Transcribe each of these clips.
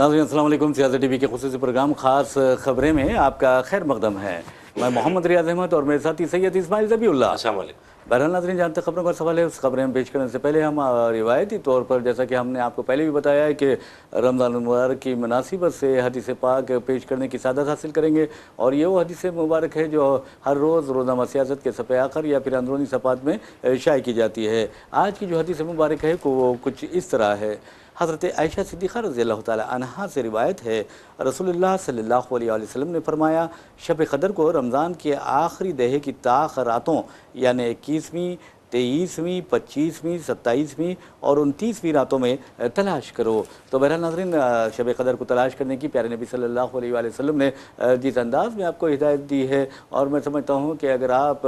नाज़रीन अस्सलाम वालेकुम। सियासत टीवी के खुसूसी प्रोग्राम ख़ास ख़बरें में आपका खैर मकदम है। मैं मोहम्मद रियाज अहमद और मेरे साथी सैयद इस्माइल ज़बीउल्लाह। अस्सलाम वालेकुम। बहरहाल नाज़रीन, जहाँ तक खबरों का सवाल है, उस खबरें में पेश करने से पहले हम रिवायती तौर पर, जैसा कि हमने आपको पहले भी बताया है कि रमज़ान मुबारक की मुनासिबत से हदीस पाक पेश करने की सादत हासिल करेंगे। और ये वो हदीस मुबारक है जो हर रोज़ रोज़नामा सियासत के सफ़े आखिर या फिर अंदरूनी सफ़ात में शाये की जाती है। आज की जो हदीस मुबारक है वो कुछ इस तरह है। हज़रत आयशा सिद्दीक़ा रज़ियल्लाहु ताला अन्हा से रिवायत है, रसूलुल्लाह सल्लल्लाहु अलैहि वसल्लम ने फरमाया, शब क़दर को रमज़ान के आखिरी दहे की ताख़ रातों यानी 21वीं, 23वीं, 25वीं, 27वीं और 29वीं रातों में तलाश करो। तो बहरहाल नाज़रीन, शब क़दर को तलाश करने की प्यारे नबी सल्लल्लाहु अलैहि वसल्लम ने जिस अंदाज़ में आपको हिदायत दी है, और मैं समझता हूँ कि अगर आप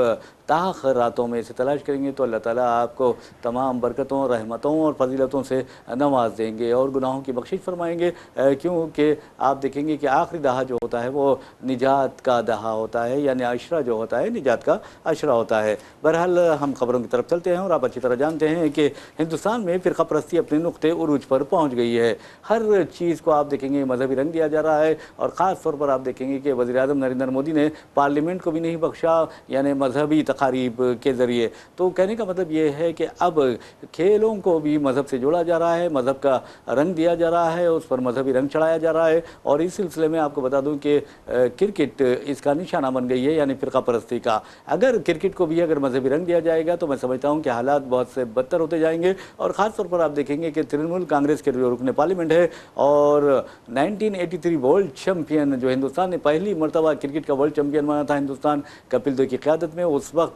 ताख़ रातों में इसे तलाश करेंगे तो अल्लाह ताला आपको तमाम बरकतों, रहमतों और फजीलतों से नवाज देंगे और गुनाहों की बख्शिश फरमाएंगे। क्योंकि आप देखेंगे कि आखिरी दहा जो होता है वो निजात का दहा होता है, यानी अशरा जो होता है निजात का अशरा होता है। बहरहाल हम खबरों की तरफ चलते हैं और आप अच्छी तरह जानते हैं कि हिंदुस्तान में फ़िरका परस्ती अपने नुक्ते उरूज पर पहुँच गई है। हर चीज़ को आप देखेंगे मजहबी रंग दिया जा रहा है, और ख़ास तौर पर आप देखेंगे कि वज़ीर-ए-आज़म नरेंद्र मोदी ने पार्लियामेंट को भी नहीं बख्शा, यानी मजहबी तकारीब के ज़रिए। तो कहने का मतलब ये है कि अब खेलों को भी मज़हब से जोड़ा जा रहा है, मज़हब का रंग दिया जा रहा है, उस पर मजहबी रंग चढ़ाया जा रहा है। और इस सिलसिले में आपको बता दूं कि क्रिकेट इसका निशाना बन गई है, यानी फ़िरका परस्ती का। अगर क्रिकेट को भी अगर मजहबी रंग दिया जाएगा तो मैं समझता हूं कि हालात बहुत से बदतर होते जाएंगे। और ख़ास तौर पर आप देखेंगे कि तृणमूल कांग्रेस के जो रुकन पार्लियामेंट है और 1983 वर्ल्ड चैम्पियन, जो हिंदुस्तान ने पहली मरतबा क्रिकेट का वर्ल्ड चैम्पियन बना था हिंदुस्तान कपिल देव की क़यादत में, उस वक्त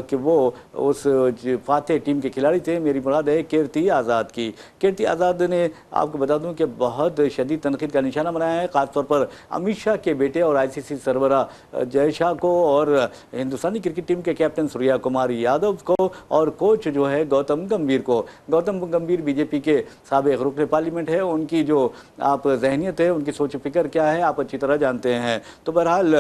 कि वो उस फातेह टीम के खिलाड़ी थे, मेरी मुराद है कीर्ति आज़ाद की। कीर्ति आज़ाद ने, आपको बता दूं कि बहुत शदीद तनकीद का निशाना बनाया है, ख़ासतौर पर अमित शाह के बेटे और ICC सरबरा जय शाह को, और हिंदुस्तानी क्रिकेट टीम के कैप्टन सूर्या कुमार यादव को, और कोच जो है गौतम गंभीर को। गौतम गंभीर BJP के साबिक़ रुकन पार्लियामेंट है, उनकी जो आप जहनीत है, उनकी सोच फिक्र क्या है, आप अच्छी तरह जानते हैं। तो बहरहाल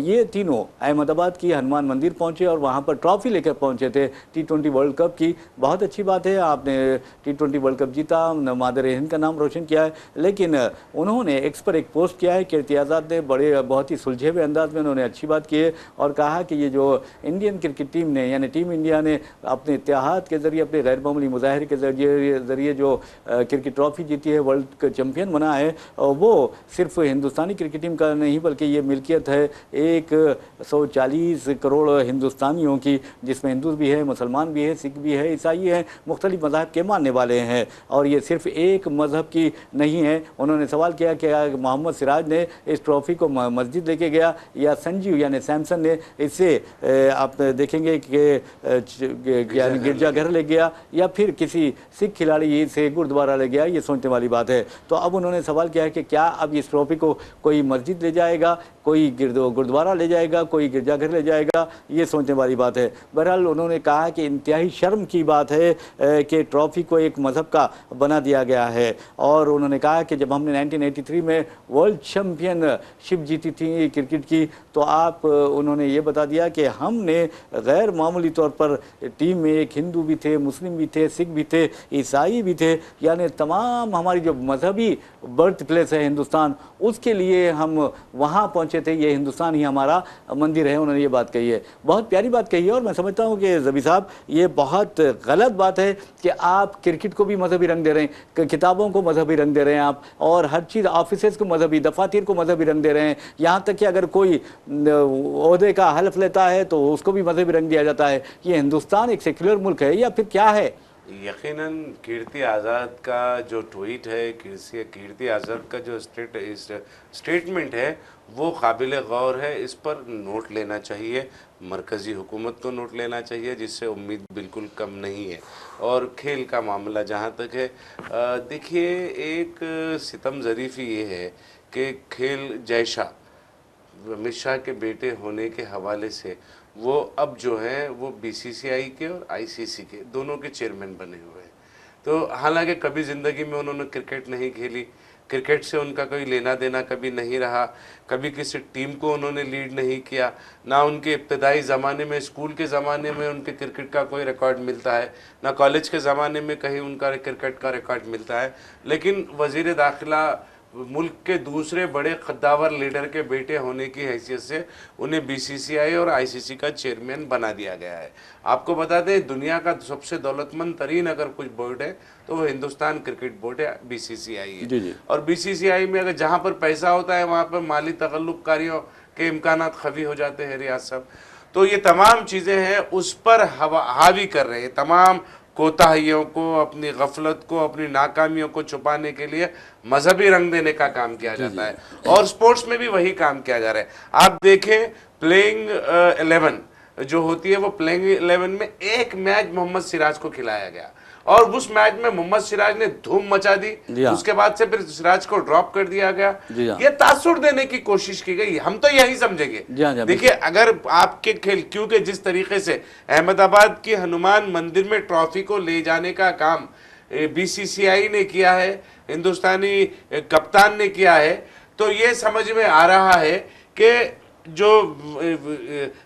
ये तीनों अहमदाबाद की हनुमान मंदिर पहुँचे और वहाँ पर ट्रॉफी लेकर पहुँचे थे T20 वर्ल्ड कप की। बहुत अच्छी बात है, आपने T20 वर्ल्ड कप जीता, मादर हिंद का नाम रोशन किया है। लेकिन उन्होंने एक्स पर एक पोस्ट किया है, कीर्ति आज़ाद ने बहुत ही सुलझे हुए अंदाज में उन्होंने अच्छी बात की है, और कहा कि ये जो इंडियन क्रिकेट टीम ने, यानी टीम इंडिया ने अपने इत्तेहाद के ज़रिए, अपने गैर मामूली मुजाहरे के ज़रिए जो क्रिकेट ट्रॉफी जीती है, वर्ल्ड चैम्पियन बना है, वो सिर्फ हिंदुस्तानी क्रिकेट टीम का नहीं बल्कि ये मिल्कियत है 140 करोड़ हिंदुस्तानियों की, जिसमें हिंदू भी है, मुसलमान भी है, सिख भी है, ईसाई हैं, मुख्तलिफ मज़हब के मानने वाले हैं। और ये सिर्फ एक मज़हब की नहीं है। उन्होंने सवाल किया कि मोहम्मद सिराज ने इस ट्रॉफ़ी को मस्जिद लेके गया, या संजीव यानी सैमसन ने इसे आप देखेंगे कि यानी गिरजाघर ले गया, या फिर किसी सिख खिलाड़ी से गुरुद्वारा ले गया, ये सोचने वाली बात है। तो अब उन्होंने सवाल किया है कि क्या अब इस ट्रॉफ़ी को कोई मस्जिद ले जाएगा, कोई गुरुद्वारा ले जाएगा, कोई गिरजाघर ले जाएगा, ये सोचने वाली बात है। बहरहाल उन्होंने कहा कि इंतहाई शर्म की बात है कि ट्रॉफ़ी को एक मज़हब का बना दिया गया है। और उन्होंने कहा कि जब हमने 1983 में वर्ल्ड चैम्पियनशिप जीती थी क्रिकेट की, तो आप उन्होंने ये बता दिया कि हमने गैर मामूली तौर पर टीम में एक हिंदू भी थे, मुस्लिम भी थे, सिख भी थे, ईसाई भी थे, यानी तमाम हमारी जो मजहबी बर्थ प्लेस है हिंदुस्तान, उसके लिए हम वहाँ पहुँचे थे। ये हिंदुस्तान ही हमारा मंदिर है, उन्होंने ये बात कही है। बहुत प्यारी बात कही है, और मैं समझता हूँ कि ज़बी साहब ये बहुत गलत बात है कि आप क्रिकेट को भी मजहबी रंग दे रहे हैं, किताबों को मजहबी रंग दे रहे हैं आप, और हर चीज़ ऑफिसेस को मजहबी, दफातर को मजहबी रंग दे रहे हैं। यहाँ तक कि अगर कोई ओहदे का हल्फ लेता है तो उसको भी मजहबी रंग दिया जाता है। ये हिंदुस्तान एक सेक्युलर मुल्क है या फिर क्या है? यकीनन कीर्ति आज़ाद का जो ट्वीट है, कीर्ति आज़ाद का जो स्टेटमेंट है, वो काबिल गौर है। इस पर नोट लेना चाहिए, मरकज़ी हुकूमत को नोट लेना चाहिए, जिससे उम्मीद बिल्कुल कम नहीं है। और खेल का मामला जहाँ तक है, देखिए, एक सितम ज़रीफ़ी ये है कि खेल जय शाह, अमित शाह के बेटे होने के हवाले से वो अब जो है वो BCCI के और ICC के दोनों के चेयरमैन बने हुए हैं। तो हालांकि कभी ज़िंदगी में उन्होंने क्रिकेट नहीं खेली, क्रिकेट से उनका कोई लेना देना कभी नहीं रहा, कभी किसी टीम को उन्होंने लीड नहीं किया, ना उनके इब्तदाई ज़माने में, स्कूल के ज़माने में उनके क्रिकेट का कोई रिकॉर्ड मिलता है, ना कॉलेज के ज़माने में कहीं उनका क्रिकेट का रिकॉर्ड मिलता है। लेकिन वज़ीर दाखिला मुल्क के दूसरे बड़े कद्दावर लीडर के बेटे होने की हैसियत से उन्हें बीसीसीआई और आईसीसी का चेयरमैन बना दिया गया है। आपको बता दें, दुनिया का सबसे दौलतमंद तरीन अगर कुछ बोर्ड है तो वो हिंदुस्तान क्रिकेट बोर्ड है, बीसीसीआई है। जी। और बीसीसीआई में अगर जहाँ पर पैसा होता है वहाँ पर माली तगल्लुकारियों के इम्कानात खफी हो जाते हैं रियाज साहब। तो ये तमाम चीज़ें हैं उस पर हावी कर रहे हैं। तमाम कोताहियों को, अपनी गफलत को, अपनी नाकामियों को छुपाने के लिए मजहबी रंग देने का काम किया जाता है और स्पोर्ट्स में भी वही काम किया जा रहा है। आप देखें प्लेइंग 11 जो होती है, वो प्लेइंग 11 में एक मैच मोहम्मद सिराज को खिलाया गया और उस मैच में मोहम्मद सिराज ने धूम मचा दी। उसके बाद से फिर सिराज को ड्रॉप कर दिया गया। ये तासुर देने की कोशिश की गई, हम तो यही समझेंगे। देखिए, अगर आपके खेल, क्योंकि जिस तरीके से अहमदाबाद की हनुमान मंदिर में ट्रॉफी को ले जाने का काम बीसीसीआई ने किया है, हिंदुस्तानी कप्तान ने किया है, तो ये समझ में आ रहा है कि जो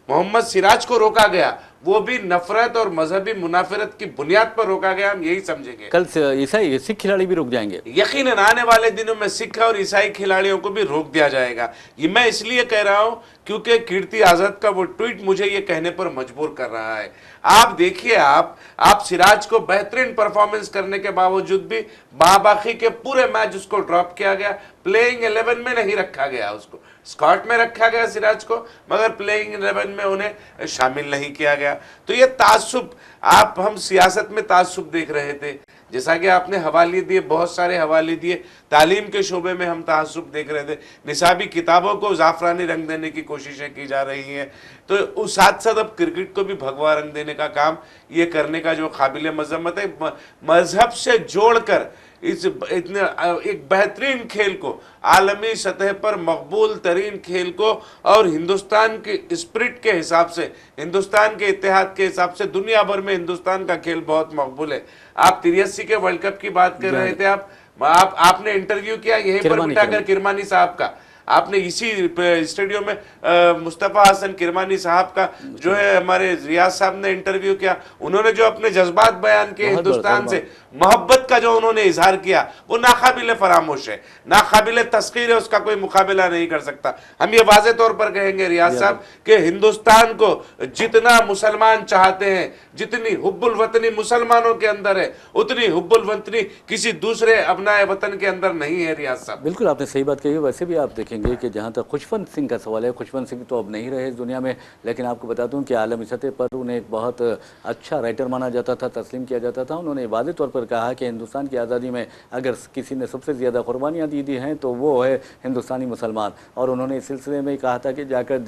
मोहम्मद सिराज को रोका गया वो भी नफरत और मजहबी मुनाफरत की बुनियाद पर रोका गया, हम यही समझेंगे। कल से ईसाई सिख खिलाड़ी भी रुक जाएंगे, यकीनन आने वाले दिनों में सिख और ईसाई खिलाड़ियों को भी रोक दिया जाएगा। ये मैं इसलिए कह रहा हूं क्योंकि कीर्ति आजाद का वो ट्वीट मुझे ये कहने पर मजबूर कर रहा है। आप देखिए, आप सिराज को बेहतरीन परफॉर्मेंस करने के बावजूद भी बाकी के पूरे मैच उसको ड्रॉप किया गया, प्लेइंग 11 में नहीं रखा गया, उसको स्क्वाड में रखा गया सिराज को, मगर प्लेइंग 11 में उन्हें शामिल नहीं किया गया। तो ये तासुब, हम सियासत में तासुब देख रहे थे, जैसा कि आपने हवाले दिए, बहुत सारे हवाले दिए। तालीम के शोबे में हम तासुब देख रहे थे, निसाबी किताबों को जाफरानी रंग देने की कोशिशें की जा रही हैं। तो उस साथ साथ अब क्रिकेट को भी भगवा रंग देने का काम ये करने का जो काबिल मजम्मत है, मजहब से जोड़कर इतने एक बेहतरीन खेल को, आलमी सतह पर मकबूल तरीन खेल को और हिंदुस्तान के स्पिरिट के हिसाब से, हिंदुस्तान के इत्तेहाद के हिसाब से दुनिया भर में हिंदुस्तान का खेल बहुत मकबूल है। आप 83 के वर्ल्ड कप की बात कर रहे थे, आपने इंटरव्यू किया यहीं पर बिठाकर किरमानी साहब का, आपने इसी स्टूडियो में मुस्तफ़ा हसन किरमानी साहब का जो है हमारे रियाज साहब ने इंटरव्यू किया। उन्होंने जो अपने जज्बात बयान किए, हिंदुस्तान से मोहब्बत का जो उन्होंने इजहार किया, वो नाकाबिल फरामोश है, नाकाबिल तस्खीर है, उसका कोई मुकाबला नहीं कर सकता। हम ये वाज़े तौर पर कहेंगे रियाज साहब कि हिंदुस्तान को जितना मुसलमान चाहते हैं, जितनी हुब्बुल वतनी मुसलमानों के अंदर है, उतनी हुब्बुल वतनी किसी दूसरे अपनाए वतन के अंदर नहीं है। रियाज साहब, बिल्कुल आपने सही बात कही। वैसे भी आप देखेंगे कि जहाँ तक खुशवंत सिंह का सवाल है, खुशवंत सिंह तो अब नहीं रहे इस दुनिया में, लेकिन आपको बता दूं कि आलमी सतह पर उन्हें एक बहुत अच्छा राइटर माना जाता था, तस्लीम किया जाता था। उन्होंने वाज़े तौर पर कहा कि हिंदुस्तान की आज़ादी में अगर किसी ने सबसे ज़्यादा कुर्बानियाँ दी हैं तो वो है हिंदुस्तानी मुसलमान। और उन्होंने इस सिलसिले में कहा था कि जाकर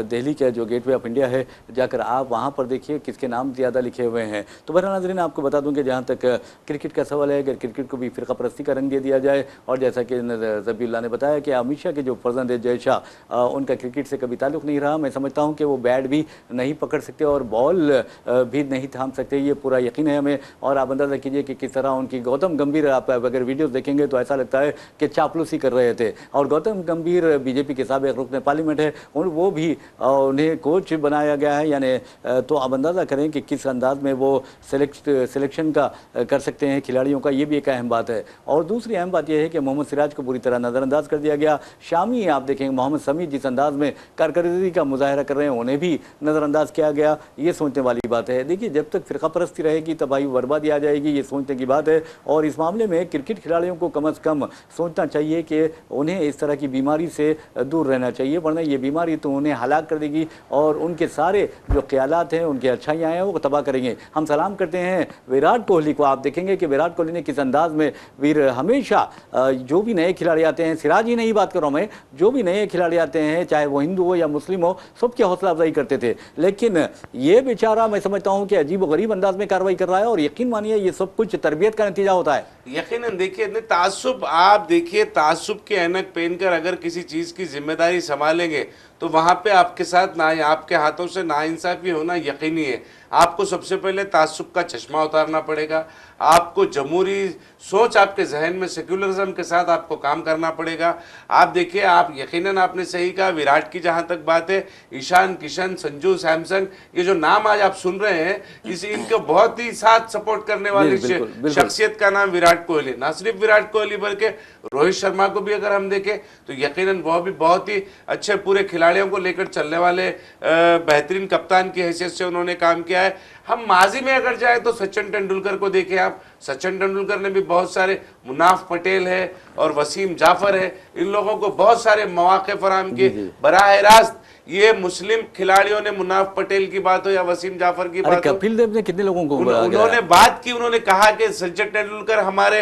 दिल्ली का जो गेटवे ऑफ इंडिया है, जाकर आप वहाँ पर देखिए किसके नाम ज़्यादा लिखे हुए हैं। तो बहरहाल नाज़रीन, आपको बता दूँ कि जहाँ तक क्रिकेट का सवाल है, अगर क्रिकेट को भी फ़िरका परस्ती का रंग दे दिया जाए, और जैसा कि ज़बीउल्लाह ने बताया कि अमित शाह के जो फर्जंद जय शाह, उनका क्रिकेट से कभी ताल्लुक़ नहीं रहा। मैं समझता हूँ कि वो बैट भी नहीं पकड़ सकते और बॉल भी नहीं थाम सकते, ये पूरा यकीन है हमें। और आप अंदाज़ा कीजिए कि किस तरह उनकी गौतम गंभीर, आप अगर वीडियोस देखेंगे तो ऐसा लगता है कि चापलूसी कर रहे थे। और गौतम गंभीर बीजेपी के साबिक़ रुकन पार्लियामेंट है, वो भी उन्हें कोच बनाया गया है, यानी तो आप अंदाज़ा करें कि किस अंदाज में वो सिलेक्शन का कर सकते हैं खिलाड़ियों का, ये भी एक अहम बात है। और दूसरी अहम बात यह है कि मोहम्मद सिराज को बुरी तरह नज़रअंदाज कर दिया गया। शामी आप देखेंगे मोहम्मद शमी जिस अंदाज में कारकर्दगी का मुजाहरा कर रहे हैं, उन्हें भी नज़रअंदाज किया गया। ये सोचने वाली बात है। देखिए, जब तक फ़िरका परस्ती रहेगी तबाही बर्बादी आ जाएगी, ये सोचने की बात है। और इस मामले में क्रिकेट खिलाड़ियों को कम अज़ कम सोचना चाहिए कि उन्हें इस तरह की बीमारी से दूर रहना चाहिए, वरना ये बीमारी तो उन्हें हलाक कर देगी और उनके सारे जो ख्यालात हैं, उनकी अच्छाइयाँ हैं, वो तबाह करेंगे। हम सलाम करते हैं विराट कोहली को। आप देखेंगे कि विराट कोहली ने किस अंदाज में हमेशा जो भी नए खिलाड़ी आते हैं, सिराज ही नहीं बात कर रहा हूँ मैं, जो भी नए खिलाड़ी आते हैं, चाहे वो हिंदू हो या मुस्लिम हो, सबकी हौसला अफजाई करते थे। लेकिन ये बेचारा, मैं समझता हूँ कि अजीब व गरीब अंदाज में कार्रवाई कर रहा है। और यकीन मानिए ये सब कुछ तरबियत का नतीजा होता है। यकीनन देखिए, तासुब, आप देखिए, तासुब के ऐनक पहनकर अगर किसी चीज़ की जिम्मेदारी संभालेंगे तो वहाँ पे आपके साथ ना आपके हाथों से नाइंसाफ़ी होना यकीनी है। आपको सबसे पहले तासुब का चश्मा उतारना पड़ेगा, आपको जमहूरी सोच आपके जहन में सेक्युलरिज्म के साथ आपको काम करना पड़ेगा। आप देखिए, आप यकीनन आपने सही कहा, विराट की जहाँ तक बात है, ईशान किशन, संजू सैमसन, ये जो नाम आज आप सुन रहे हैं, इनको बहुत ही साथ सपोर्ट करने वाली शख्सियत का नाम विराट कोहली। ना सिर्फ विराट कोहली बल्कि रोहित शर्मा को भी अगर हम देखें तो यकीनन वह भी बहुत ही अच्छे पूरे खिलाड़ियों को लेकर चलने वाले बेहतरीन कप्तान की हैसियत से उन्होंने काम किया है। हम माजी में अगर जाए तो सचिन तेंदुलकर को देखें आप, सचिन तेंदुलकर ने भी बहुत सारे, मुनाफ पटेल है और वसीम जाफर है, इन लोगों को बहुत सारे मौके फराहम किए बराह रास्त। ये मुस्लिम खिलाड़ियों ने, मुनाफ पटेल की बात हो या वसीम जाफर की बात हो, कपिल देव ने कितने लोगों को उन्होंने बात की, उन्होंने कहा कि सचिन तेंदुलकर हमारे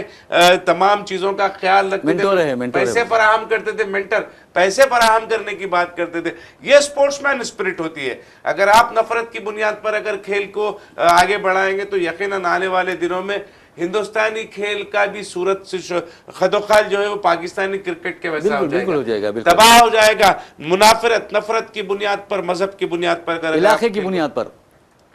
तमाम चीजों का ख्याल रखते थे, पैसे फराहम करते थे, मेंटर पैसे फराहम करने की बात करते थे। ये स्पोर्ट्समैन स्पिरिट होती है। अगर आप नफरत की बुनियाद पर अगर खेल को आगे बढ़ाएंगे तो यकीनन आने वाले दिनों में हिंदुस्तानी खेल का भी सूरत से खदोखाल जो है वो पाकिस्तानी क्रिकेट के वैसा हो जाएगा, तबाह हो जाएगा। मुनाफरत, नफरत की बुनियाद पर, मजहब की बुनियाद पर, इलाके की बुनियाद पर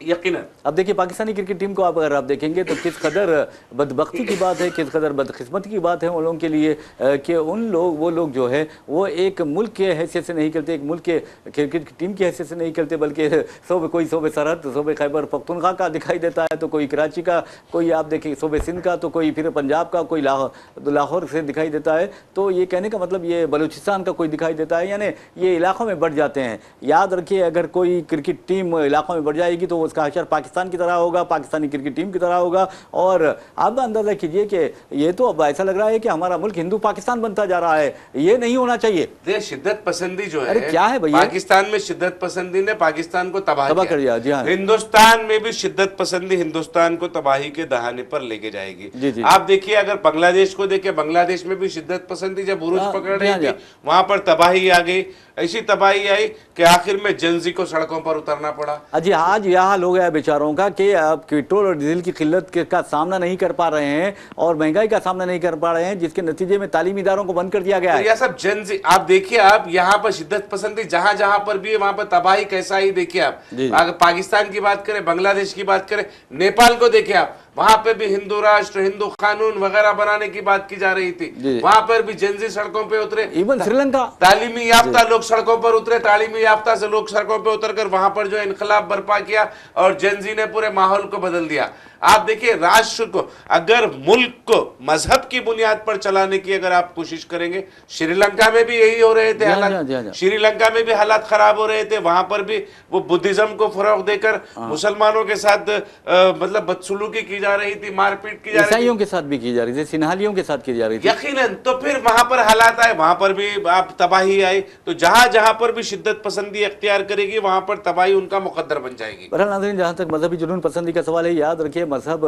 यकीनन। अब देखिए, पाकिस्तानी क्रिकेट टीम को अगर आप देखेंगे तो किस कदर बदबख्ती की बात है, किस कदर बदकिस्मती की बात है उन लोगों के लिए कि वो लोग जो है वो एक मुल्क के हैसियत से नहीं खेलते, एक मुल्क के क्रिकेट टीम की हैसियत से नहीं खेलते, बल्कि कोई सूबे सरहद, सूबे खैबर पख्तूनख्वा का दिखाई देता है, तो कोई कराची का, कोई आप देखिए सूबे सिंध का, तो कोई फिर पंजाब का, कोई लाहौर से दिखाई देता है। तो ये कहने का मतलब ये बलूचिस्तान का कोई दिखाई देता है, यानी ये इलाकों में बढ़ जाते हैं। याद रखिए, अगर कोई क्रिकेट टीम इलाकों में बढ़ जाएगी तो उसका हशर पाकिस्तान की तरह होगा, पाकिस्तानी क्रिकेट टीम की तरह होगा। और आप अंदाजा कीजिए कि ये तो अब ऐसा लग रहा है कि हमारा मुल्क हिंदू पाकिस्तान बनता जा रहा है। ये नहीं होना चाहिए। शिद्दत पसंदी जो है, अरे क्या है भैया, पाकिस्तान में शिद्दत पसंदी ने पाकिस्तान को तबाह कर दिया। जी हाँ, हिंदुस्तान में भी शिद्दत पसंदी हिंदुस्तान को तबाही के दहाने पर लेके जाएगी। आप देखिए, अगर बांग्लादेश को देखें, बांग्लादेश में भी शिद्दत पसंदी जब उरूज पकड़ रही थी, वहां पर तबाही आ गई। ऐसी तबाही आई कि आखिर में जनजी को सड़कों पर उतरना पड़ा। अजी आज यह हाल हो गया बेचारों का कि अब पेट्रोल और डीजल की किल्लत का सामना नहीं कर पा रहे हैं और महंगाई का सामना नहीं कर पा रहे हैं, जिसके नतीजे में तालीमी इदारों को बंद कर दिया गया है। यह सब जनजी, आप देखिए, आप यहाँ पर शिद्दत पसंदी जहां जहां पर भी है वहां पर तबाही कैसा ही देखिए आप। अगर पाकिस्तान की बात करें, बांग्लादेश की बात करें, नेपाल को देखिए आप, वहां पे भी हिंदू राष्ट्र, हिंदू कानून वगैरह बनाने की बात की जा रही थी, वहां पर भी जनजी सड़कों पे उतरे। इवन श्रीलंका, तालीमी याफ्ता लोग सड़कों पर उतरे, तालीमी याफ्ता से लोग सड़कों पे उतरकर वहां पर जो इनकलाब बर्पा किया और जनजी ने पूरे माहौल को बदल दिया। आप देखिए, राष्ट्र को, अगर मुल्क को मजहब की बुनियाद पर चलाने की अगर आप कोशिश करेंगे, श्रीलंका में भी यही हो रहे थे हालात, श्रीलंका में भी हालात खराब हो रहे थे। वहां पर भी वो बुद्धिज्म को फरोग देकर मुसलमानों के साथ मतलब बदसलूकी की जा रही थी, मारपीट की जा रही थी, ईसाइयों के साथ भी की जा रही थी, सिन्हालियों के साथ की जा रही थी। यकीनन। तो फिर वहां पर हालात आए, वहां पर भी आप तबाही आई। तो जहां जहां पर भी शिद्दत पसंदी अख्तियार करेगी वहां पर तबाही उनका मुकद्दर बन जाएगी। नाज़रीन, जहां तक मजहबी जुनून पसंदी का सवाल है, याद रखिए मजहब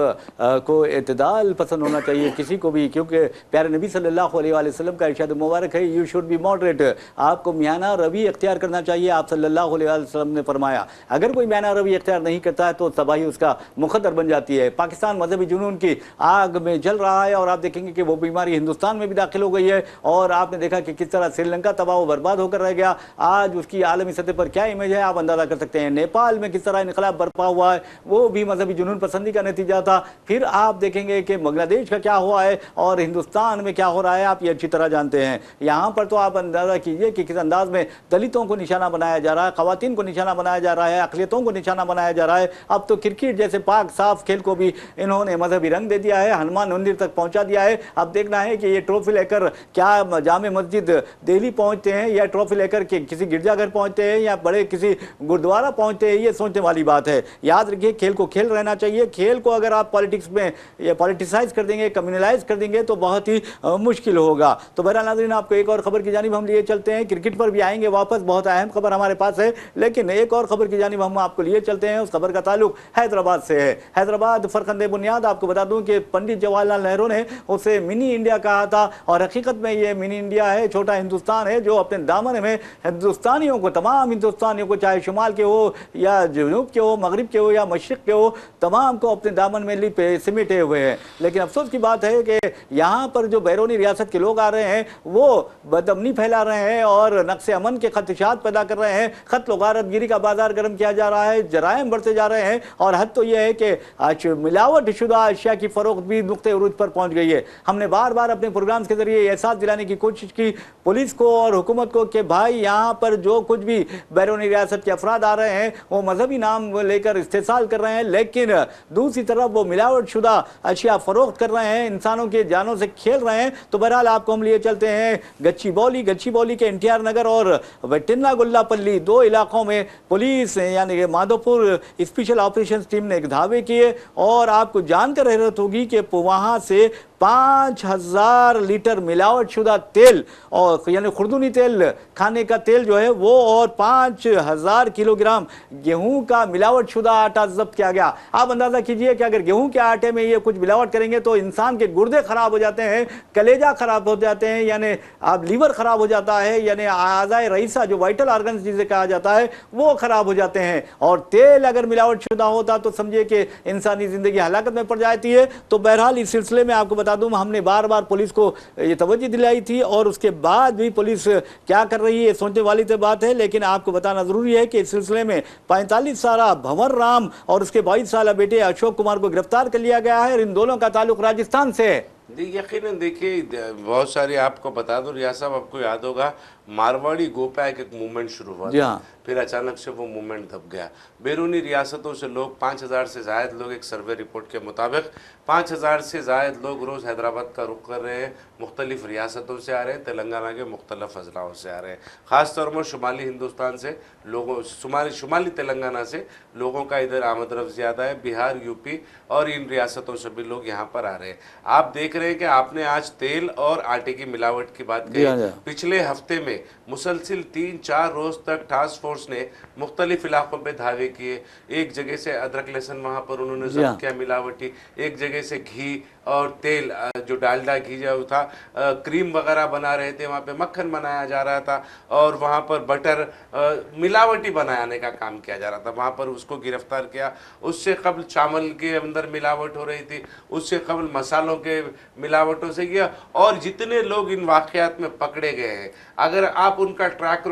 को एतदाल पसंद होना चाहिए किसी को भी, क्योंकि प्यारे नबी सल्लल्लाहु अलैहि वसल्लम का इरशाद मुबारक है, यू शुड बी मॉडरेट, आपको मियाना रवि अख्तियार करना चाहिए। आप सल्लल्लाहु अलैहि वसल्लम ने फरमाया, अगर कोई मियाना रवि अख्तियार नहीं करता है तो तबाही उसका मुकद्दर बन जाती है। पाकिस्तान मजहबी जुनून की आग में जल रहा है और आप देखेंगे कि वो बीमारी हिंदुस्तान में भी दाखिल हो गई है। और आपने देखा कि किस तरह श्रीलंका तबाह व बर्बाद होकर रह गया, आज उसकी आलमी सतह पर क्या इमेज है आप अंदाजा कर सकते हैं। नेपाल में किस तरह इनकलाब बर्पा हुआ है, वो भी मजहबी जुनून पसंदी का नतीजा था। फिर आप देखेंगे कि बांग्लादेश का क्या हुआ है और हिंदुस्तान में क्या हो रहा है, आप ये अच्छी तरह जानते हैं। यहाँ पर तो आप अंदाजा कीजिए कि किस अंदाज में दलितों को निशाना बनाया जा रहा है, खवातीन को निशाना बनाया जा रहा है, अक़लियतों को निशाना बनाया जा रहा है। अब तो क्रिकेट जैसे पाक साफ खेल को भी इन्होंने मजहबी रंग दे दिया है, हनुमान मंदिर तक पहुंचा दिया है। अब देखना है कि ये ट्रॉफी लेकर क्या जामे मस्जिद दिल्ली पहुंचते हैं या ट्रॉफी लेकर के किसी गिरजाघर पहुंचते हैं या बड़े किसी गुरुद्वारा पहुंचते हैं, ये सोचने वाली बात है। याद रखिए, खेल को खेल रहना चाहिए। खेल को अगर आप पॉलिटिक्स में या पॉलिटिसाइज कर देंगे, कम्युनलाइज कर देंगे तो बहुत ही मुश्किल होगा। तो बहरहाल नाज़रीन, आपको एक और खबर की जानिब हम लिए चलते हैं, क्रिकेट पर भी आएंगे वापस, बहुत अहम खबर हमारे पास है, लेकिन एक और खबर की जानिब हम आपको लिए चलते हैं। उस खबर का ताल्लुक हैदराबाद से है। हैदराबाद फरखंद बुनियाद आपको बता दूं कि पंडित जवाहरलाल नेहरू ने उसे मिनी इंडिया कहा था, और हकीकत में ये मिनी इंडिया है, छोटा हिंदुस्तान है, जो अपने दामन में हिंदुस्तानियों को, तमाम हिंदुस्तानियों को, चाहे शुमाल के हो या जनूब के हो, मगरिब के हो या मशरिक के हो, तमाम को अपने दामन में लिपे सिमटे हुए हैं। लेकिन अफसोस की बात है कि यहाँ पर जो बैरूनी रियासत के लोग आ रहे हैं वो बदअमनी फैला रहे हैं और नक्शे अमन के खदशात पैदा कर रहे हैं। कत्ल गारतगिरी का बाजार गर्म किया जा रहा है, जराइम बढ़ते जा रहे हैं, और हद तो यह है कि आज मिलावट शुदा अशिया की फरोख्त भी नुक्ते उरूज पर पहुंच गई है। हमने बार बार अपने प्रोग्राम्स के जरिए एहसास दिलाने की कोशिश की पुलिस को और हुकूमत को कि भाई यहाँ पर जो कुछ भी बैरूनी रियासत के अफराद आ रहे हैं वो मजहबी नाम लेकर इस्तेसाल कर रहे हैं, लेकिन दूसरी तरफ वो मिलावट शुदा अशिया फरोख्त कर रहे हैं, इंसानों के जानों से खेल रहे हैं। तो बहरहाल आपको हम लिए चलते हैं गच्चीबौली के एनटीआर नगर और वेटिन्ना गुल्लापल्ली, दो इलाकों में पुलिस यानी कि माधोपुर स्पेशल ऑपरेशन टीम ने धावे किए, और आपको जानकर हैरत होगी कि वहां से 5000 लीटर मिलावट शुदा तेल, और यानी खुर्दुनी तेल, खाने का तेल जो है वो, और 5000 किलोग्राम गेहूं का मिलावट शुदा आटा जब्त किया गया। आप अंदाजा कीजिए कि अगर गेहूं के आटे में ये कुछ मिलावट करेंगे तो इंसान के गुर्दे खराब हो जाते हैं, कलेजा खराब हो जाते हैं, यानी आप लीवर खराब हो जाता है, यानी आज़ाए रईसा जो वाइटल ऑर्गन जिसे कहा जाता है वो खराब हो जाते हैं। और तेल अगर मिलावट शुदा होता तो समझिए कि इंसानी जिंदगी हलाकत में पड़ जाती है। तो बहरहाल इस सिलसिले में आपको बता दूं हमने बार बार पुलिस को ये तवज्जो दिलाई थी, और उसके बाद भी पुलिस क्या कर रही है सोचने वाली तो बात है। लेकिन आपको बताना जरूरी है कि इस सिलसिले में 45 साल भंवर राम और उसके 22 साल बेटे अशोक कुमार को गिरफ्तार कर लिया गया है, और इन दोनों का ताल्लुक राजस्थान से है। यकीनन देखिए, बहुत सारी आपको बता दूं रियाज साहब, आपको याद होगा मारवाड़ी गोपैक एक मूवमेंट शुरू हुआ था, फिर अचानक से वो मूवमेंट दब गया। बैरूनी रियासतों से लोग 5000 से ज़ायद लोग, एक सर्वे रिपोर्ट के मुताबिक 5000 से ज़ायद लोग रोज़ हैदराबाद का रुख कर रहे हैं, मुख्तलिफ रियासतों से आ रहे हैं, तेलंगाना के मुख्तलिफ अजलाओं से आ रहे हैं, ख़ास तौर पर शुमाली हिंदुस्तान से लोगों, शुमाली तेलंगाना से लोगों का इधर आमद रफ्त ज़्यादा है, बिहार, यूपी और इन रियासतों से भी लोग यहाँ पर आ रहे हैं। आप देख रहे हैं कि आपने आज तेल और आटे की मिलावट की बात कही। पिछले हफ्ते में मुसलसिल 3-4 रोज तक टास्क फोर्स ने मुख्तलिफ इलाकों पे धावे किए। एक जगह से अदरक लहसुन वहाँ पर उन्होंने जब्त किया मिलावटी, एक जगह से घी और तेल, जो डालडा घी जो था, क्रीम वगैरह बना रहे थे, वहाँ पे मक्खन बनाया जा रहा था, और वहाँ पर बटर मिलावटी बनाने का काम किया जा रहा था, वहाँ पर उसको गिरफ्तार किया। उससे कबल चावल के अंदर मिलावट हो रही थी, उससे कबल मसालों के मिलावटों से किया, और जितने लोग इन वाक़यात में पकड़े गए हैं, अगर आप उनका ट्रैक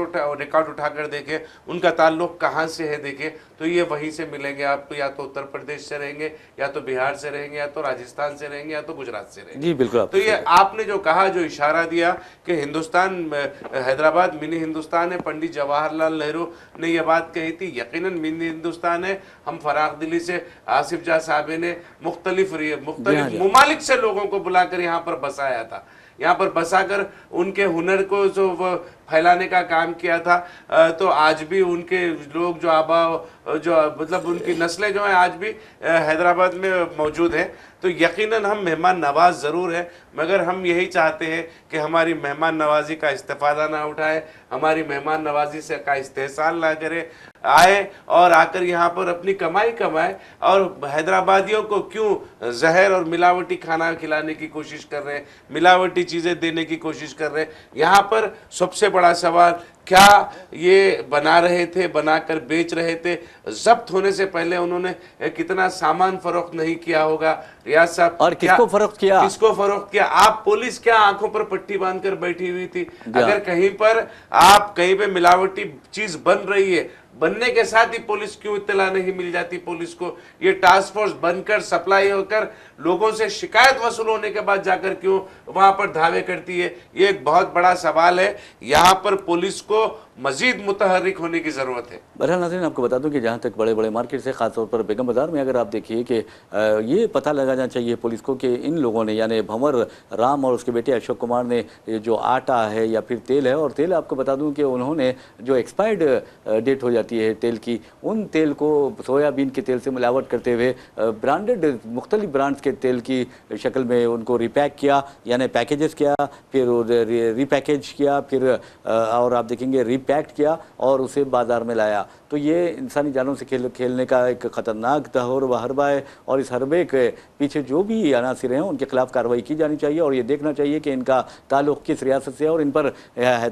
रिकॉर्ड उठाकर देखें, उनका ताल्लुक कहाँ से है देखें, तो ये वहीं से मिलेंगे आपको, या तो उत्तर प्रदेश से रहेंगे, या तो बिहार से रहेंगे, या तो राजस्थान से रहेंगे, या तो गुजरात से रहेंगे। जी बिल्कुल। तो ये आपने जो कहा, जो इशारा दिया कि हिंदुस्तान, हैदराबाद मिनी हिंदुस्तान है, पंडित जवाहरलाल नेहरू ने यह बात कही थी, यकीनन मिनी हिंदुस्तान है। हम फराग दिली से आसिफ जा साहब ने मुख्तलिफ ममालिक से लोगों को बुलाकर यहाँ पर बसाया था, यहाँ पर बसाकर उनके हुनर को जो फैलाने का काम किया था। तो आज भी उनके लोग जो मतलब उनकी नस्लें जो हैं आज भी हैदराबाद में मौजूद हैं। तो यकीनन हम मेहमान नवाज ज़रूर हैं, मगर हम यही चाहते हैं कि हमारी मेहमान नवाजी का इस्तेफ़ादा ना उठाए, हमारी मेहमान नवाजी से का इस्तेहसाल ना करे, आए और आकर यहाँ पर अपनी कमाई कमाए। और हैदराबादियों को क्यों जहर और मिलावटी खाना खिलाने की कोशिश कर रहे हैं, मिलावटी चीज़ें देने की कोशिश कर रहे हैं। यहाँ पर सबसे बड़ा सवाल, क्या ये बना रहे थे, बनाकर बेच रहे थे, जब्त होने से पहले उन्होंने कितना सामान फरोख्त नहीं किया होगा रियाज साहब, और किसको फरोख्त किया? आप पुलिस क्या आंखों पर पट्टी बांधकर बैठी हुई थी? अगर कहीं पर आप कहीं पे मिलावटी चीज बन रही है, बनने के साथ ही पुलिस क्यों इत्तला नहीं मिल जाती पुलिस को? ये टास्क फोर्स बनकर सप्लाई होकर लोगों से शिकायत वसूल होने के बाद जाकर क्यों वहां पर धावे करती है? ये एक बहुत बड़ा सवाल है। यहाँ पर पुलिस को मजीद मुतहर्रिक होने की ज़रूरत है। बहरहाल नाज़रीन, आपको बता दूं कि जहाँ तक बड़े बड़े मार्केट से, खासतौर पर बेगम बाज़ार में अगर आप देखिए कि ये पता लगाना चाहिए पुलिस को कि इन लोगों ने, यानी भंवर राम और उसके बेटे अशोक कुमार ने, जो आटा है या फिर तेल है, और तेल आपको बता दूं कि उन्होंने जो एक्सपायर्ड डेट हो जाती है तेल की, उन तेल को सोयाबीन के तेल से मिलावट करते हुए ब्रांडेड मुख्तलिफ ब्रांड्स के तेल की शक्ल में उनको रिपैक किया, यानी पैकेजेस किया, फिर रिपैकेज किया, फिर और आप देखेंगे पैक्ट किया और उसे बाजार में लाया। तो ये इंसानी जानों से खेलने का एक खतरनाक तहर व हरबा है, और इस हरबे के पीछे जो भी अनासिर हैं उनके खिलाफ कार्रवाई की जानी चाहिए, और ये देखना चाहिए कि इनका ताल्लुक किस रियासत से है, और इन पर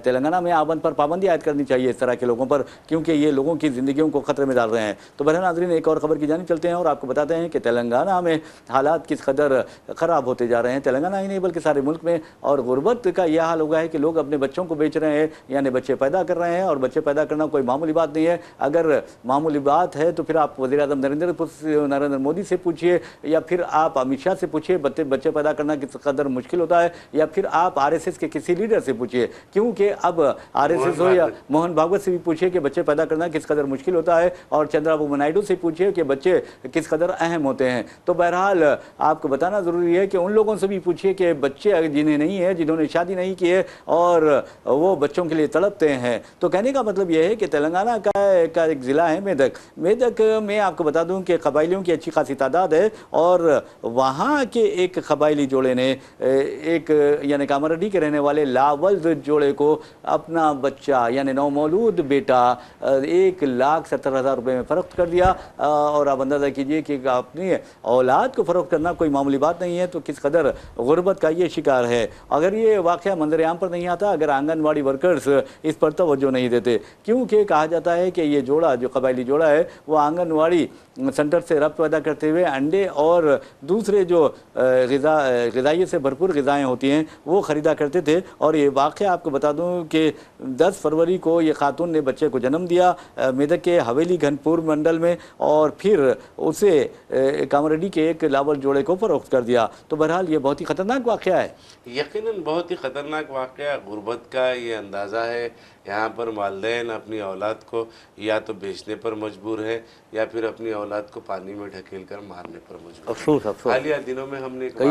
तेलंगाना में आमद पर पाबंदी आयद करनी चाहिए इस तरह के लोगों पर, क्योंकि ये लोगों की ज़िंदगियों को खतरे में डाल रहे हैं। तो बहरहाल नाज़रीन, एक और खबर की जानिब चलते हैं और आपको बताते हैं कि तेलंगाना में हालात किस कदर ख़राब होते जा रहे हैं। तेलंगाना ही नहीं बल्कि सारे मुल्क में, और गुर्बत का यह हाल हुआ है कि लोग अपने बच्चों को बेच रहे हैं, यानी बच्चे पैदा कर रहे हैं, और बच्चे पैदा करना कोई मामूली बात नहीं है। अगर मामूली बात है तो फिर आप वज़ीर-ए-आज़म नरेंद्र मोदी से पूछिए, या फिर आप अमित शाह से पूछिए बच्चे पैदा करना किस कदर मुश्किल होता है, या फिर आप आरएसएस के किसी लीडर से पूछिए, क्योंकि अब आरएसएस हो या मोहन भागवत से भी पूछिए कि बच्चे पैदा करना किस कदर मुश्किल होता है, और चंद्रबाबू नायडू से पूछिए कि बच्चे किस कदर अहम होते हैं। तो बहरहाल आपको बताना ज़रूरी है कि उन लोगों से भी पूछिए कि बच्चे जिन्हें नहीं है, जिन्होंने शादी नहीं की है और वो बच्चों के लिए तड़पते हैं। तो कहने का मतलब यह है कि तेलंगाना का एक ज़िला है मेदक में आपको बता दूं कि कबाइलियों की अच्छी खासी तादाद है, और वहाँ के एक कबाइली जोड़े ने एक यानी कामारेड्डी के रहने वाले लावल जोड़े को अपना बच्चा यानी नौमौलूद बेटा 1,70,000 रुपये में फ़रोख्त कर दिया। और आप अंदाज़ा कीजिए कि अपनी औलाद को फ़रोख्त करना कोई मामूली बात नहीं है, तो किस कदर गुर्बत का ये शिकार है। अगर ये वाक़या मंजर आम पर नहीं आता, अगर आंगनवाड़ी वर्कर्स इस पर तवज्जो नहीं देते, क्योंकि कहा जाता है कि ये जोड़ा जो कबाइली जोड़ा है वो आंगनवाड़ी सेंटर से रब्त पैदा करते हुए अंडे और दूसरे जो ग़िज़ाइयत से भरपूर ग़िज़ाएँ होती हैं वो ख़रीदा करते थे। और ये वाक़या आपको बता दूं कि 10 फरवरी को ये खातून ने बच्चे को जन्म दिया मेदक के हवेली घनपुर मंडल में, और फिर उसे कामारेड्डी के एक लावल जोड़े को फ़रोख्त कर दिया। तो बहरहाल ये बहुत ही ख़तरनाक वाक़या है। यकीनन बहुत ही ख़तरनाक वाक़या, गुर्बत का ये अंदाज़ा है। यहाँ पर वालिदैन अपनी औलाद को या तो बेचने पर मजबूर है, या फिर अपनी औलाद को पानी में ढकेल कर मारने पर मजबूर है। हालिया दिनों में हमने एक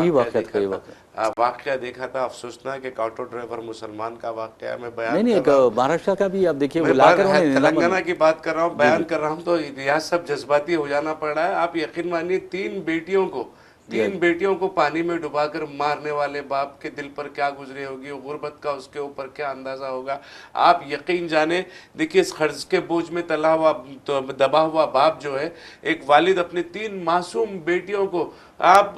वाक़या देखा था अफसोसनाक, एक ऑटो ड्राइवर मुसलमान का वाक़या मैं बयान नहीं, एक महाराष्ट्र का भी आप देखिए, तेलंगाना की बात कर रहा हूँ, बयान कर रहा हूँ, तो यहाँ सब जज्बाती हो जाना पड़ रहा है। आप यकीन मानिए, तीन बेटियों को पानी में डुबाकर मारने वाले बाप के दिल पर क्या गुजरी होगी, गुर्बत का उसके ऊपर क्या अंदाज़ा होगा, आप यकीन जाने। देखिए, इस खर्च के बोझ में तला हुआ तो दबा हुआ बाप जो है, एक वालिद अपनी 3 मासूम बेटियों को आप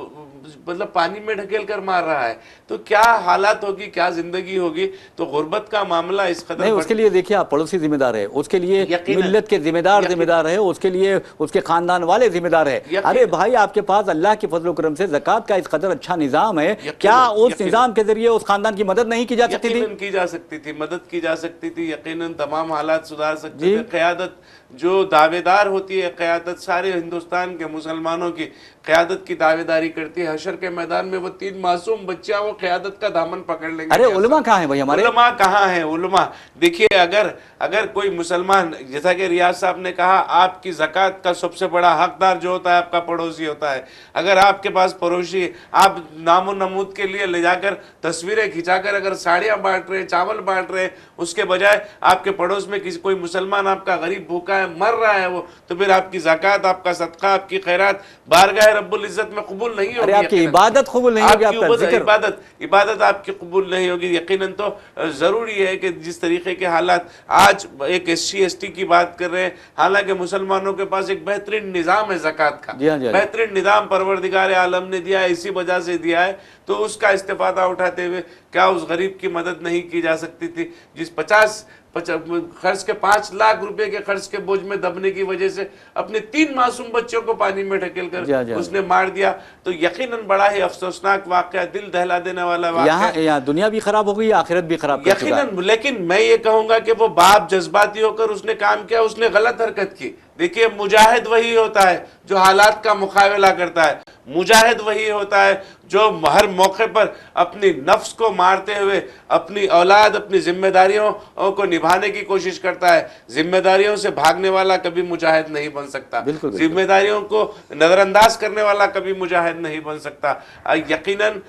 मतलब पानी में ढकेल कर मार रहा है, तो क्या हालात होगी, क्या जिंदगी होगी। तो गुर्बत का मामला इस कदर नहीं, उसके लिए देखिए आप पड़ोसी जिम्मेदार है, उसके लिए मिल्लत के जिम्मेदार है, उसके लिए उसके खानदान वाले जिम्मेदार है। अरे भाई, आपके पास अल्लाह के फजल करम से ज़कात का इस कदर अच्छा निज़ाम है, क्या उस निज़ाम के जरिए उस खानदान की मदद नहीं की जा सकती थी? मदद की जा सकती थी, यकीनन तमाम हालात सुधार सकते थे। क़यादत जो दावेदार होती है, क़यादत सारे हिंदुस्तान के मुसलमानों की क़यादत की दावेदारी करती है। हशर के मैदान में वो 3 मासूम बच्चियां वो क़यादत का दामन पकड़ लेंगे। अरे उलमा कहाँ है भाई हमारे? उलमा कहाँ है? उलमा देखिए, अगर कोई मुसलमान, जैसा कि रियाज साहब ने कहा, आपकी ज़कात का सबसे बड़ा हकदार जो होता है आपका पड़ोसी होता है। अगर आपके पास पड़ोसी, आप नामो नमूद के लिए ले जाकर तस्वीरें खिंचाकर अगर साड़ियाँ बांट रहे, चावल बांट रहे, उसके बजाय आपके पड़ोस में किसी कोई मुसलमान आपका गरीब भूखा है, मर रहा है वो, तो फिर आपकी ज़कात, आपका सदका, आपकी खैरात बारगाह रब्बुल इज्जत में कबूल नहीं होगी। आपकी इबादत कबूल नहीं होगी, इबादत आपकी कबूल नहीं होगी। यकीनन तो ज़रूरी है कि जिस तरीके के हालात आज एक SC ST की बात कर रहे हैं, हालांकि मुसलमानों के पास एक बेहतरीन निज़ाम है ज़कात का, बेहतरीन निज़ाम परवरदिगार आलम ने दिया है, इसी वजह से दिया है। तो उसका इस्तेफादा उठाते हुए क्या उस गरीब की मदद नहीं की जा सकती थी, जिस 50 खर्च के 5 लाख रुपए के खर्च के बोझ में दबने की वजह से अपने 3 मासूम बच्चों को पानी में ढकेल कर उसने मार दिया। तो यकीनन बड़ा ही अफसोसनाक वाकया, दिल दहला देने वाला वाकया। यहाँ दुनिया भी खराब हो गई, आखिरत भी खराब यकीनन। लेकिन मैं ये कहूंगा कि वो बाप जज्बाती होकर उसने काम किया, उसने गलत हरकत की। देखिए, मुजाहिद वही होता है जो हालात का मुकाबला करता है, मुजाहिद वही होता है जो हर मौके पर अपनी नफ्स को मारते हुए अपनी औलाद, अपनी जिम्मेदारियों को निभाने की कोशिश करता है। जिम्मेदारियों से भागने वाला कभी मुजाहिद नहीं बन सकता, जिम्मेदारियों को नज़रअंदाज करने वाला कभी मुजाहिद नहीं बन सकता। यकीनन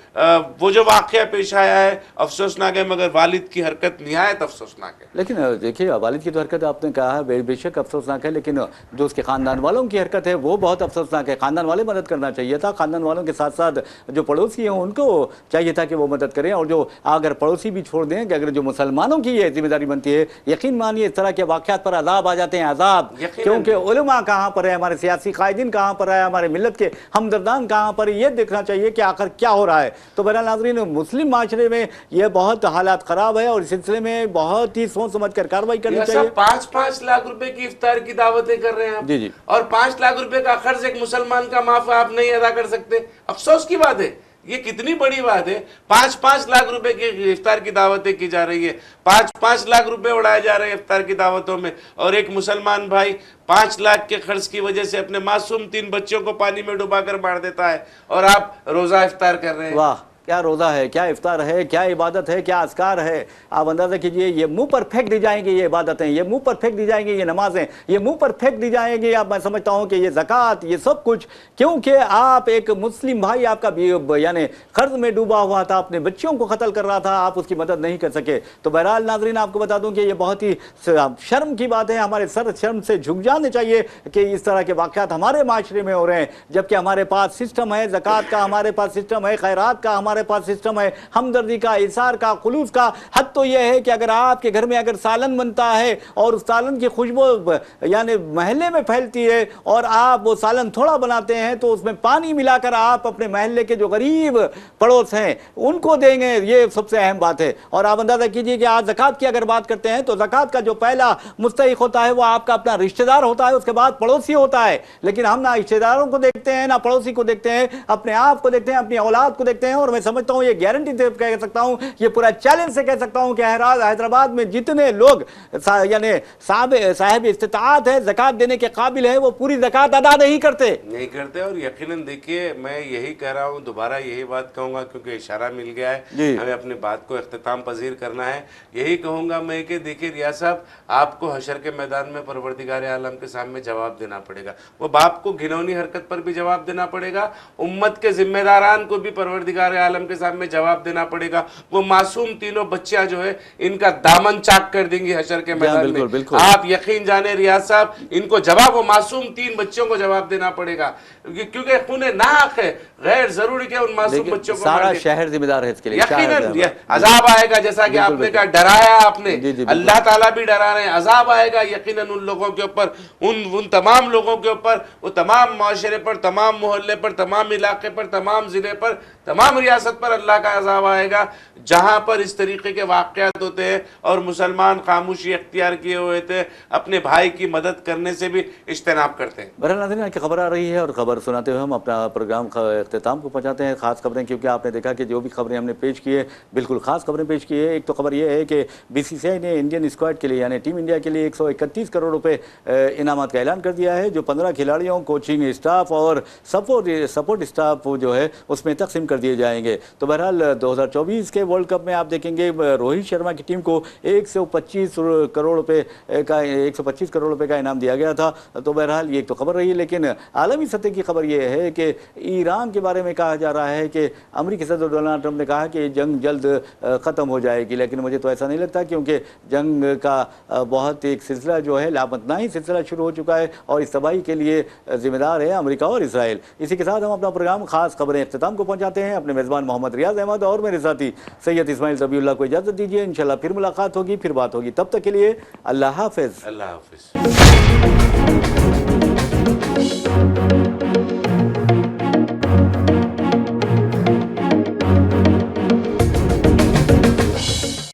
वो जो वाक़या पेश आया है अफसोसनाक है, मगर वालिद की हरकत निहायत अफसोसनाक है। लेकिन देखिए, वालिद की तो हरकत आपने कहा है बेशक अफसोसनाक है, लेकिन जो उसके ख़ानदान वालों की हरकत है वो बहुत अफसोसनाक है। ख़ानदान वाले मदद करना चाहिए था। था। ख़ानदान वालों के साथ साथ जो पड़ोसी हैं उनको चाहिए था कि वो मदद करें, और जो अगर पड़ोसी भी छोड़ दें कि अगर जो मुसलमानों की ये जिम्मेदारी बनती है, यकीन मानिए इस तरह के वाक़यात पर अज़ाब आ जाते हैं, अज़ाब। क्योंकि उलमा कहाँ पर है, हमारे सियासी कायदीन कहाँ पर है, हमारे मिल्लत के हमदर्दान कहाँ पर, ये देखना चाहिए कि आखिर क्या हो रहा है। तो बहरहाल नाज़रीन, मुस्लिम माशरे में ये बहुत हालात ख़राब है और इस सिलसिले में बहुत ही सोच समझ कर कार्रवाई करनी चाहिए। 5-5 लाख रुपए की इफ्तार की दावतें कर रहे हैं आप, जी जी, और 5 लाख रुपए का खर्च एक मुसलमान का माफ आप नहीं अदा कर सकते। अफसोस की बात है, ये कितनी बड़ी बात है। 5-5 लाख रुपए की इफ्तार की दावतें की जा रही है, 5-5 लाख रुपए उड़ाए जा रहे हैं इफ्तार की दावतों में, और एक मुसलमान भाई 5 लाख के खर्च की वजह से अपने मासूम 3 बच्चों को पानी में डुबाकर मार देता है, और आप रोजा इफ्तार कर रहे हैं। वाह, क्या रोज़ा है, क्या इफ्तार है, क्या इबादत है, क्या अस्कार है। आप अंदाज़ा कीजिए, ये मुंह पर फेंक दी जाएंगी ये इबादतें, ये मुंह पर फेंक दी जाएंगी ये नमाजें, ये मुंह पर फेंक दी जाएंगी। अब मैं समझता हूँ कि ये ज़कात, ये सब कुछ, क्योंकि आप एक मुस्लिम भाई आपका यानी कर्ज में डूबा हुआ था, अपने बच्चों को कत्ल कर रहा था, आप उसकी मदद नहीं कर सके। तो बहरहाल नाज़रीन, आपको बता दूँ कि ये बहुत ही शर्म की बात है। हमारे सर शर्म से झुक जाने चाहिए कि इस तरह के वाक़यात हमारे माशरे में हो रहे हैं, जबकि हमारे पास सिस्टम है ज़कात का, हमारे पास सिस्टम है खैरात का, हमारे पास सिस्टम है हमदर्दी का, इसार का, खुलूस का। हद तो यह है कि अगर आपके घर में अगर सालन बनता है और उस सालन की खुशबू यानी महल्ले में फैलती है और आप वो सालन थोड़ा बनाते हैं तो उसमें पानी मिलाकर आप अपने महल्ले के जो गरीब पड़ोस हैं उनको देंगे, ये सबसे अहम बात है। और आप अंदाजा कीजिए कि आज ज़कात की अगर बात करते हैं तो ज़कात का जो पहला मुस्तहिक होता है वो आपका अपना रिश्तेदार होता है, उसके बाद पड़ोसी होता है। लेकिन हम ना रिश्तेदारों को देखते हैं, ना पड़ोसी को देखते हैं, अपने आप को देखते हैं, अपनी औलाद को देखते हैं। और मैं समझता हूँ, ये गारंटी से कह सकता हूँ, ये पूरा चैलेंज से कह सकता हूँ कि हैदराबाद में जितने लोग यानी साहिब इस्तिताअत है, ज़कात देने के काबिल है, वो पूरी ज़कात अदा नहीं करते। और यकीनन देखिए, मैं यही कह रहा हूँ, दोबारा यही बात कहूँगा क्योंकि इशारा मिल गया है, हमें अपनी बात को इख्तिताम पजीर करना है। यही कहूँगा मैं कि देखिए रियाज साहब, आपको हशर के मैदान में परवरदिगार आलम के सामने जवाब देना पड़ेगा। वो बाप को घिनौनी हरकत पर भी जवाब देना पड़ेगा, उम्मत के जिम्मेदारान को भी परवरदिगार आलम के सामने जवाब देना पड़ेगा। वो मासूम तीनों बच्चियां जो है इनका दामन चाक कर देंगी हशर के मैदान में। बिल्कुल। आप यकीन जाने रियाज साहब, इनको जवाब, वो मासूम 3 बच्चों को जवाब देना पड़ेगा, क्योंकि खूने नाहक है, गैर जरूरी के उन मासूम बच्चों को सारा शहर जिम्मेदार है इसके लिए। यकीनन अजाब आएगा, जैसा कि आपने कहा, डराया आपने, अल्लाह ताला भी डरा रहे हैं, अजाब आएगा यकीनन उन लोगों के ऊपर, उन तमाम लोगों के ऊपर, वो तमाम माशरे पर, तमाम मोहल्ले पर, तमाम इलाके पर, तमाम जिले पर, तमाम रियासत पर अल्लाह का अजाब आएगा, जहां पर इस तरीके के वाक़यात होते हैं और मुसलमान खामोशी अख्तियार किए हुए थे, अपने भाई की मदद करने से भी इज्तनाब करते हैं। बहरहाल नाज़रीन, की खबर आ रही है और खबर सुनाते हुए हम अपना प्रोग्राम इख्तिताम को पहुँचाते हैं। खास खबरें, क्योंकि आपने देखा कि जो भी खबरें हमने पेश की है, बिल्कुल खास खबरें पेश की है। एक तो खबर यह है कि BCCI ने इंडियन स्क्वाड के लिए यानी टीम इंडिया के लिए 131 करोड़ रुपए इनामत का ऐलान कर दिया है, जो 15 खिलाड़ियों, कोचिंग स्टाफ और सपोर्ट स्टाफ जो है उसमें तकसीम कर दिए जाएंगे। तो बहरहाल 2024 के वर्ल्ड कप में आप देखेंगे रोहित शर्मा की टीम को 125 करोड़ रुपए का इनाम दिया गया था। तो बहरहाल ये तो खबर रही, लेकिन आलमी सतह की खबर यह है कि ईरान के बारे में कहा जा रहा है कि अमेरिकी सदर डोनाल्ड ट्रंप ने कहा कि जंग जल्द ख़त्म हो जाएगी, लेकिन मुझे तो ऐसा नहीं लगता, क्योंकि जंग का बहुत एक सिलसिला जो है लापतनाही सिलसिला शुरू हो चुका है और इस तबाही के लिए जिम्मेदार है अमेरिका और इसराइल। इसी के साथ हम अपना प्रोग्राम खास खबरें इख्तिताम को पहुँचाते हैं। अपने मेज़बान मोहम्मद रियाज अहमद और मेरे साथी सैयद इस्माइल ज़बीउल्लाह को इजाज़त दीजिए। इंशाल्लाह फिर मुलाकात होगी, फिर बात होगी। तब तक के लिए अल्लाह हाफ़िज़। अल्लाह हाफ़िज़।